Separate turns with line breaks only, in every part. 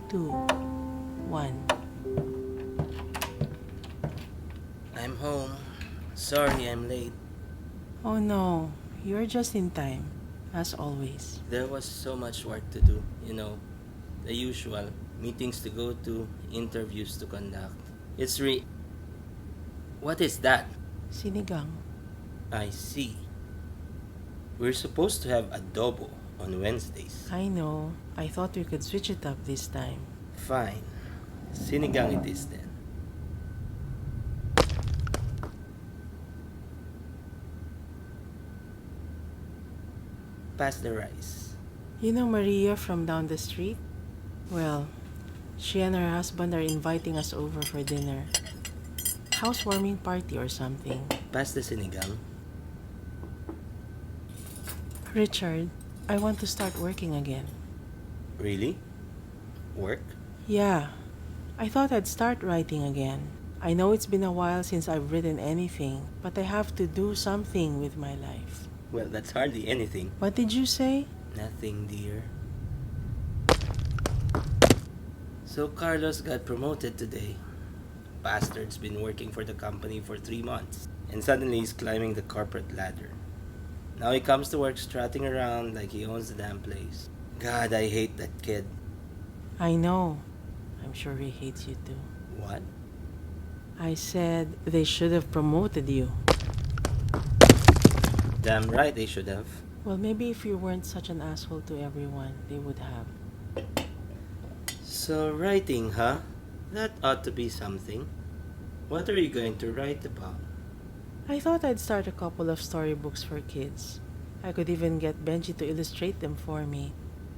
2, 1.
I'm home. Sorry I'm late.
Oh no, you're just in time, as always.
There was so much work to do, the usual. Meetings to go to, interviews to conduct. It's re. What is that?
Sinigang.
I see. We're supposed to have adobo on Wednesdays.
I know. I thought we could switch it up this time.
Fine. Sinigang it is then. Pass the rice.
You know Maria from down the street? Well, she and her husband are inviting us over for dinner. Housewarming party or something.
Pass the sinigang.
Richard, I want to start working again.
Really? Work?
Yeah, I thought I'd start writing again. I know it's been a while since I've written anything, but I have to do something with my life.
Well, that's hardly anything.
What did you say?
Nothing, dear. So Carlos got promoted today. Bastard's been working for the company for 3 months, and suddenly he's climbing the corporate ladder. Now he comes to work strutting around like he owns the damn place. God, I hate that kid.
I know. I'm sure he hates you too.
What?
I said they should have promoted you.
Damn right they should have.
Well, maybe if you weren't such an asshole to everyone, they would have.
So writing, huh? That ought to be something. What are you going to write about?
I thought I'd start a couple of storybooks for kids. I could even get Benji to illustrate them for me.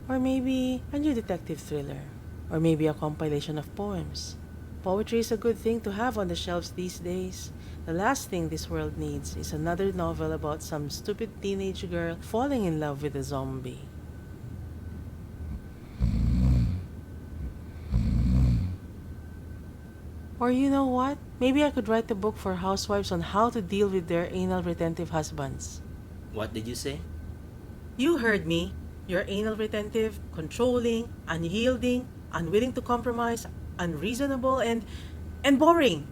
Or maybe a new detective thriller. Or maybe a compilation of poems. Poetry is a good thing to have on the shelves these days. The last thing this world needs is another novel about some stupid teenage girl falling in love with a zombie. Or you know what? Maybe I could write a book for housewives on how to deal with their anal retentive husbands.
What did you say?
You heard me. You're anal retentive, controlling, unyielding, unwilling to compromise, unreasonable, and boring.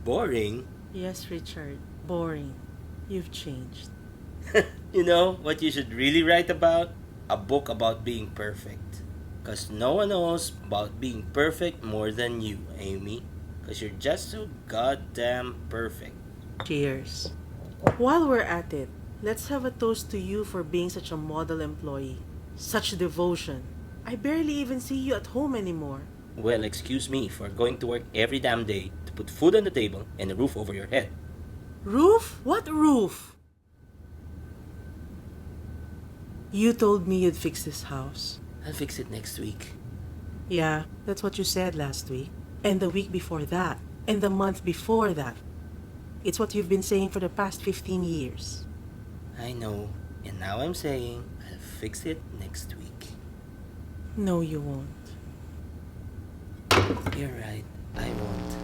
Boring?
Yes, Richard. Boring. You've changed.
You know what you should really write about? A book about being perfect. Because no one knows about being perfect more than you, Amy. Because you're just so goddamn perfect.
Cheers. While we're at it, let's have a toast to you for being such a model employee. Such devotion. I barely even see you at home anymore.
Well, excuse me for going to work every damn day to put food on the table and a roof over your head.
Roof? What roof? You told me you'd fix this house.
I'll fix it next week.
Yeah, that's what you said last week. And the week before that. And the month before that. It's what you've been saying for the past 15 years.
I know. And now I'm saying I'll fix it next week.
No, you won't.
You're right. I won't.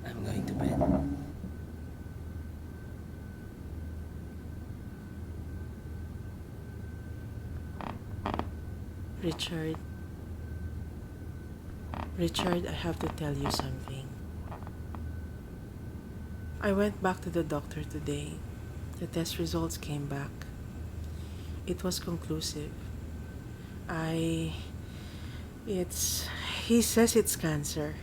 I'm going to bed.
Richard. Richard, I have to tell you something. I went back to the doctor today. The test results came back. It was conclusive. He says it's cancer.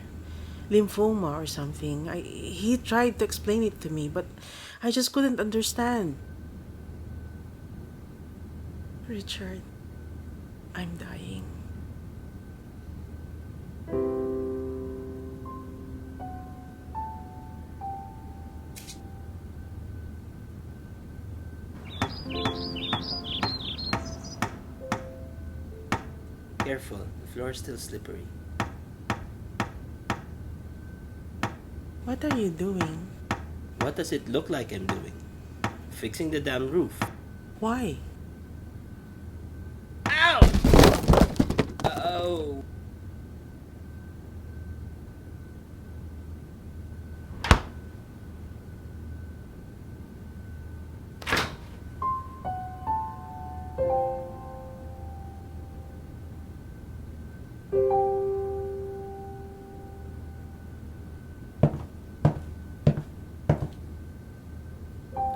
Lymphoma or something. He tried to explain it to me, but I just couldn't understand. Richard, I'm dying.
Careful, the floor is still slippery.
What are you doing?
What does it look like I'm doing? Fixing the damn roof.
Why?
Ow! Oh.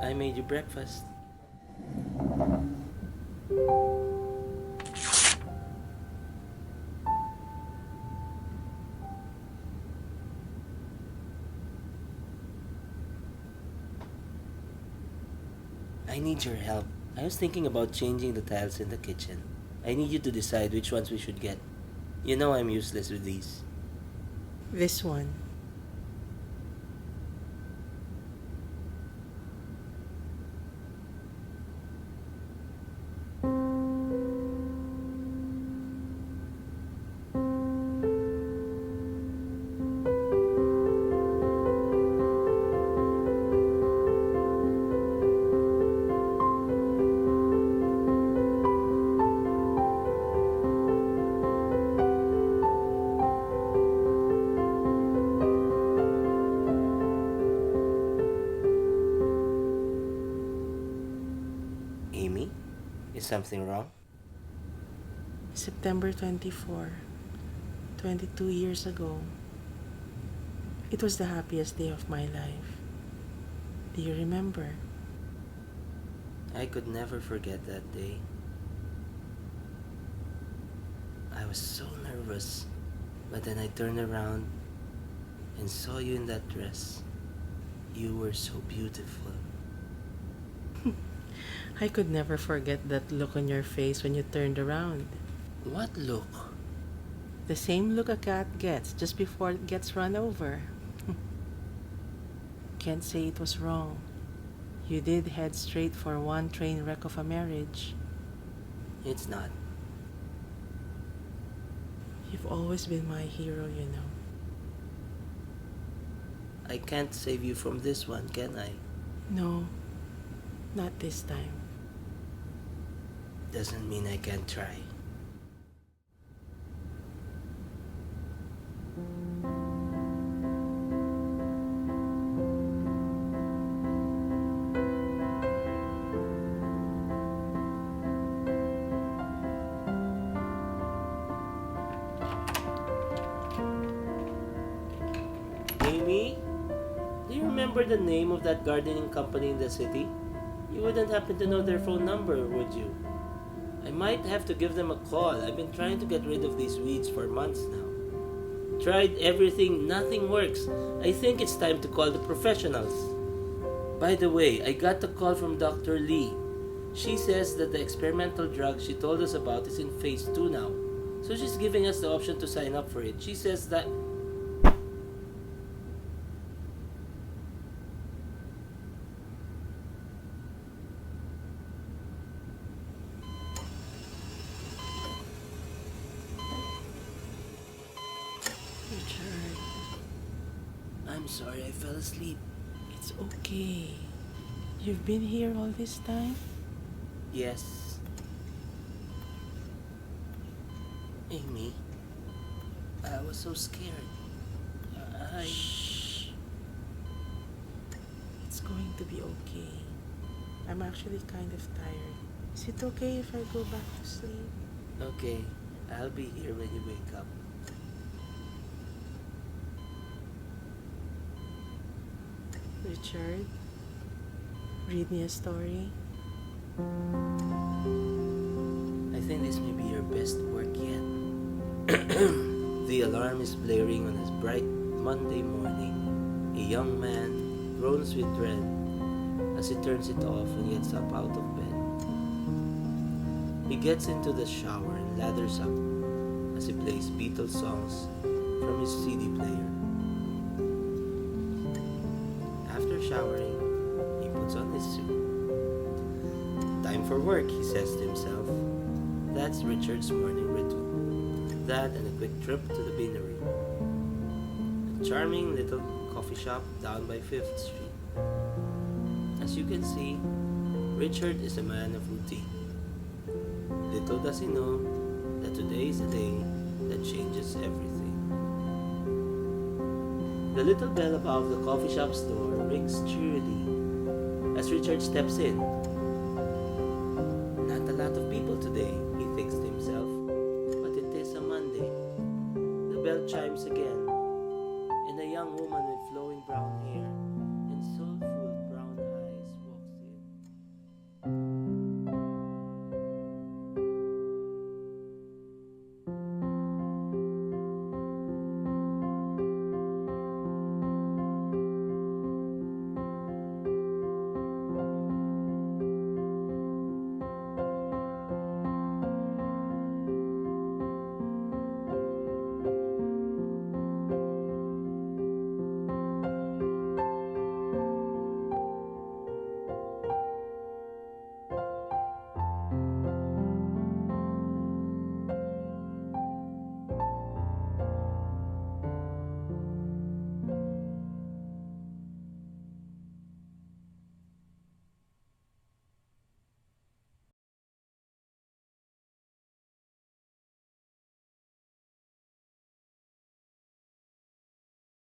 I made you breakfast. I need your help. I was thinking about changing the tiles in the kitchen. I need you to decide which ones we should get. You know I'm useless with these.
This one.
Amy, is something wrong?
September 24, 22 years ago. It was the happiest day of my life. Do you remember?
I could never forget that day. I was so nervous, but then I turned around and saw you in that dress. You were so beautiful.
I could never forget that look on your face when you turned around.
What look?
The same look a cat gets just before it gets run over. Can't say it was wrong. You did head straight for one train wreck of a marriage.
It's not.
You've always been my hero, you know.
I can't save you from this one, can I?
No, not this time.
Doesn't mean I can't try. Amy, do you remember the name of that gardening company in the city? You wouldn't happen to know their phone number, would you? I might have to give them a call. I've been trying to get rid of these weeds for months now. Tried everything, nothing works. I think it's time to call the professionals. By the way, I got a call from Dr. Lee. She says that the experimental drug she told us about is in phase 2 now. So she's giving us the option to sign up for it. She says that...
Richard,
I'm sorry, I fell asleep.
it's okay. You've been here all this time?
Yes. Amy, I was so scared.
Shh. It's going to be okay. I'm actually kind of tired. Is it okay if I go back to sleep?
Okay, I'll be here when you wake up.
Richard, read me a story.
I think this may be your best work yet. The alarm is blaring on a bright Monday morning. A young man groans with dread as he turns it off and gets up out of bed. He gets into the shower and lathers up as he plays Beatles songs from his CD player. After showering, he puts on his suit. Time for work, he says to himself. That's Richard's morning ritual. That and a quick trip to the beanery. A charming little coffee shop down by 5th Street. As you can see, Richard is a man of routine. Little does he know that today is a day that changes everything. The little bell above the coffee shop's door rings cheerily as Richard steps in. Not a lot of people today, he thinks to himself.